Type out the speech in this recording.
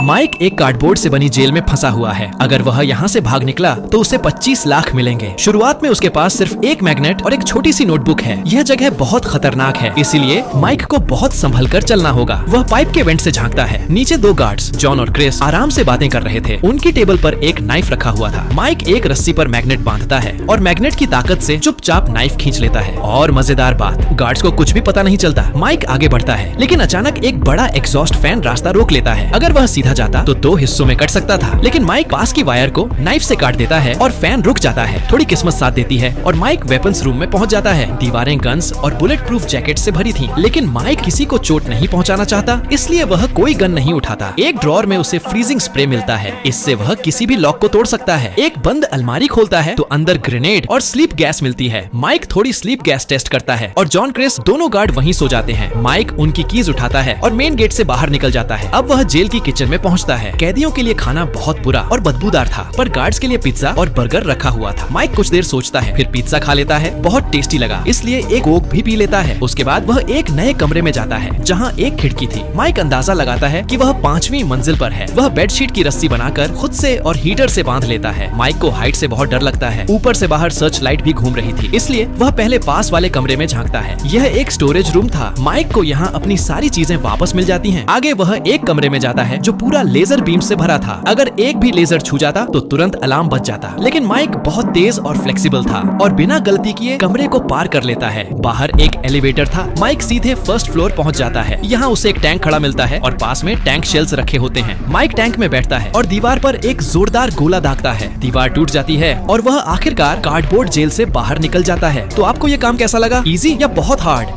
Mic एक cardboard से बनी जेल में फंसा हुआ है। अगर वह यहाँ से भाग निकला तो उसे 25 लाख मिलेंगे। शुरुआत में उसके पास सिर्फ एक मैग्नेट और एक छोटी सी नोटबुक है। यह जगह बहुत खतरनाक है, इसीलिए माइक को बहुत संभल कर चलना होगा। वह पाइप के वेंट से झांकता है। नीचे दो गार्ड्स जॉन और क्रिस आराम से बातें कर रहे थे। उनकी टेबल पर एक नाइफ रखा हुआ था। माइक एक रस्सी पर मैग्नेट बांधता है और मैग्नेट की ताकत से चुपचाप नाइफ खींच लेता है। और मजेदार बात, गार्ड्स को कुछ भी पता नहीं चलता। माइक आगे बढ़ता है, लेकिन अचानक एक बड़ा एग्जॉस्ट फैन रास्ता रोक लेता है। अगर वह सीधा जाता तो दो हिस्सों में कट सकता था, लेकिन माइक पास की वायर को नाइफ से काट देता है और फैन रुक जाता है। थोड़ी किस्मत साथ देती है और माइक वेपन्स रूम में पहुंच जाता है। दीवारें गन्स और बुलेट प्रूफ जैकेट से भरी थी, लेकिन माइक किसी को चोट नहीं पहुंचाना चाहता, इसलिए वह कोई गन नहीं उठाता। एक ड्रॉर में उसे फ्रीजिंग स्प्रे मिलता है, इससे वह किसी भी लॉक को तोड़ सकता है। एक बंद अलमारी खोलता है तो अंदर ग्रेनेड और स्लीप गैस मिलती है। माइक थोड़ी स्लीप गैस टेस्ट करता है और जॉन क्रिस दोनों गार्ड वहीं सो जाते हैं। माइक उनकी कीज उठाता है और मेन गेट से बाहर निकल जाता है। अब वह जेल की किचन में पहुंचता है। कैदियों के लिए खाना बहुत बुरा और बदबूदार था, पर गार्ड्स के लिए पिज्जा और बर्गर रखा हुआ था। माइक कुछ देर सोचता है, फिर पिज्जा खा लेता है। बहुत टेस्टी लगा, इसलिए एक कोक भी पी लेता है। उसके बाद वह एक नए कमरे में जाता है जहाँ एक खिड़की थी। माइक अंदाजा लगाता है कि वह 5वीं मंजिल पर है। वह बेडशीट की रस्सी बनाकर खुद से और हीटर से बांध लेता है। माइक को हाइट से बहुत डर लगता है। ऊपर से बाहर सर्च लाइट भी घूम रही थी, इसलिए वह पहले पास वाले कमरे में झांकता है। यह एक स्टोरेज रूम था। माइक को यहाँ अपनी सारी चीजें वापस मिल जाती हैं। आगे वह एक कमरे में जाता है जो पूरा लेजर बीम से भरा था। अगर एक भी लेजर छू जाता तो तुरंत अलार्म बज जाता, लेकिन माइक बहुत तेज और फ्लेक्सिबल था और बिना गलती किए कमरे को पार कर लेता है। बाहर एक एलिवेटर था। माइक सीधे फर्स्ट फ्लोर पहुंच जाता है। यहाँ उसे एक टैंक खड़ा मिलता है और पास में टैंक शेल्स रखे होते हैं। माइक टैंक में बैठता है और दीवार पर एक जोरदार गोला दागता है। दीवार टूट जाती है और वह आखिरकार कार्डबोर्ड जेल से बाहर निकल जाता है। तो आपको ये काम कैसा लगा? इजी या बहुत हार्ड?